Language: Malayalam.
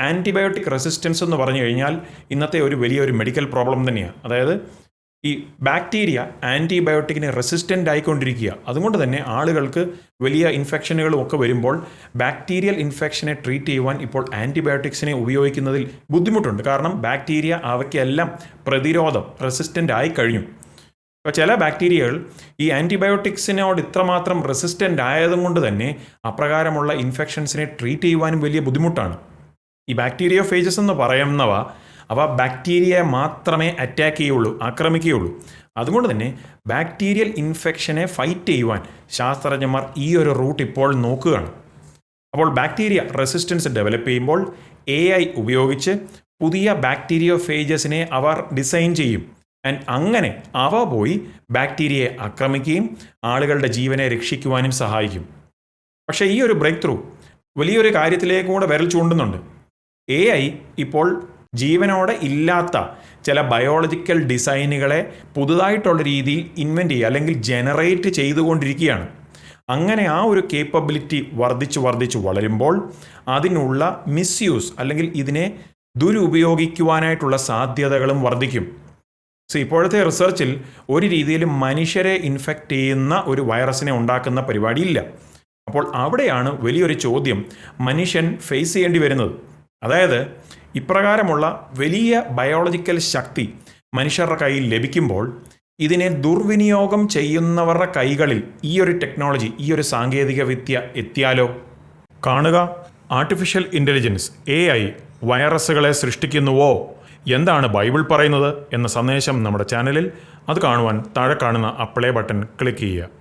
ആൻറ്റിബയോട്ടിക് റെസിസ്റ്റൻസ് എന്ന് പറഞ്ഞു കഴിഞ്ഞാൽ ഇന്നത്തെ ഒരു വലിയൊരു മെഡിക്കൽ പ്രോബ്ലം തന്നെയാണ്. അതായത് ഈ ബാക്ടീരിയ ആൻറ്റിബയോട്ടിക്കിന് റെസിസ്റ്റൻ്റ് ആയിക്കൊണ്ടിരിക്കുക. അതുകൊണ്ട് തന്നെ ആളുകൾക്ക് വലിയ ഇൻഫെക്ഷനുകളും ഒക്കെ വരുമ്പോൾ ബാക്ടീരിയൽ ഇൻഫെക്ഷനെ ട്രീറ്റ് ചെയ്യുവാൻ ഇപ്പോൾ ആൻറ്റിബയോട്ടിക്സിനെ ഉപയോഗിക്കുന്നതിൽ ബുദ്ധിമുട്ടുണ്ട്. കാരണം ബാക്ടീരിയ അവയ്ക്കെല്ലാം റെസിസ്റ്റൻ്റ് ആയി കഴിഞ്ഞു. അപ്പോൾ ചില ബാക്ടീരിയകൾ ഈ ആൻറ്റിബയോട്ടിക്സിനോട് ഇത്രമാത്രം റെസിസ്റ്റൻ്റ് ആയതുകൊണ്ട് തന്നെ അപ്രകാരമുള്ള ഇൻഫെക്ഷൻസിനെ ട്രീറ്റ് ചെയ്യുവാനും വലിയ ബുദ്ധിമുട്ടാണ്. ഈ ബാക്ടീരിയോഫേജസ് എന്ന് പറയുന്നവ ബാക്ടീരിയയെ മാത്രമേ ആക്രമിക്കുകയുള്ളൂ. അതുകൊണ്ട് തന്നെ ബാക്ടീരിയൽ ഇൻഫെക്ഷനെ ഫൈറ്റ് ചെയ്യുവാൻ ശാസ്ത്രജ്ഞന്മാർ ഈ ഒരു റൂട്ട് ഇപ്പോൾ നോക്കുകയാണ്. അപ്പോൾ ബാക്ടീരിയ റെസിസ്റ്റൻസ് ഡെവലപ്പ് ചെയ്യുമ്പോൾ AI ഉപയോഗിച്ച് പുതിയ ബാക്ടീരിയോഫേജസിനെ അവർ ഡിസൈൻ ചെയ്യും. ആൻഡ് അങ്ങനെ അവ പോയി ബാക്ടീരിയയെ ആക്രമിക്കുകയും ആളുകളുടെ ജീവനെ രക്ഷിക്കുവാനും സഹായിക്കും. പക്ഷേ ഈ ഒരു ബ്രേക്ക് ത്രൂ വലിയൊരു കാര്യത്തിലേക്ക് കൂടെ വിരൽ ചൂണ്ടുന്നുണ്ട്. AI ഇപ്പോൾ ജീവനോടെ ഇല്ലാത്ത ചില ബയോളജിക്കൽ ഡിസൈനുകളെ പുതുതായിട്ടുള്ള രീതിയിൽ ഇൻവെൻറ്റ് ചെയ്യുക അല്ലെങ്കിൽ ജനറേറ്റ് ചെയ്തുകൊണ്ടിരിക്കുകയാണ്. അങ്ങനെ ആ ഒരു കേപ്പബിലിറ്റി വർദ്ധിച്ചു വളരുമ്പോൾ അതിനുള്ള മിസ്യൂസ് അല്ലെങ്കിൽ ഇതിനെ ദുരുപയോഗിക്കുവാനായിട്ടുള്ള സാധ്യതകളും വർദ്ധിക്കും. ഇപ്പോഴത്തെ റിസർച്ചിൽ ഒരു രീതിയിലും മനുഷ്യരെ ഇൻഫെക്റ്റ് ചെയ്യുന്ന ഒരു വൈറസിനെ ഉണ്ടാക്കുന്ന പരിപാടിയില്ല. അപ്പോൾ അവിടെയാണ് വലിയൊരു ചോദ്യം മനുഷ്യൻ ഫേസ് ചെയ്യേണ്ടി വരുന്നത്. അതായത് ഇപ്രകാരമുള്ള വലിയ ബയോളജിക്കൽ ശക്തി മനുഷ്യരുടെ കയ്യിൽ ലഭിക്കുമ്പോൾ ഇതിനെ ദുർവിനിയോഗം ചെയ്യുന്നവരുടെ കൈകളിൽ ഈ ഒരു ടെക്നോളജി, ഈ ഒരു സാങ്കേതിക വിദ്യ എത്തിയാലോ? കാണുക, ആർട്ടിഫിഷ്യൽ ഇൻ്റലിജൻസ് AI വൈറസുകളെ സൃഷ്ടിക്കുന്നുവോ? എന്താണ് ബൈബിൾ പറയുന്നത് എന്ന സന്ദേശം നമ്മുടെ ചാനലിൽ. അത് കാണുവാൻ താഴെ കാണുന്ന പ്ലേ ബട്ടൺ ക്ലിക്ക് ചെയ്യുക.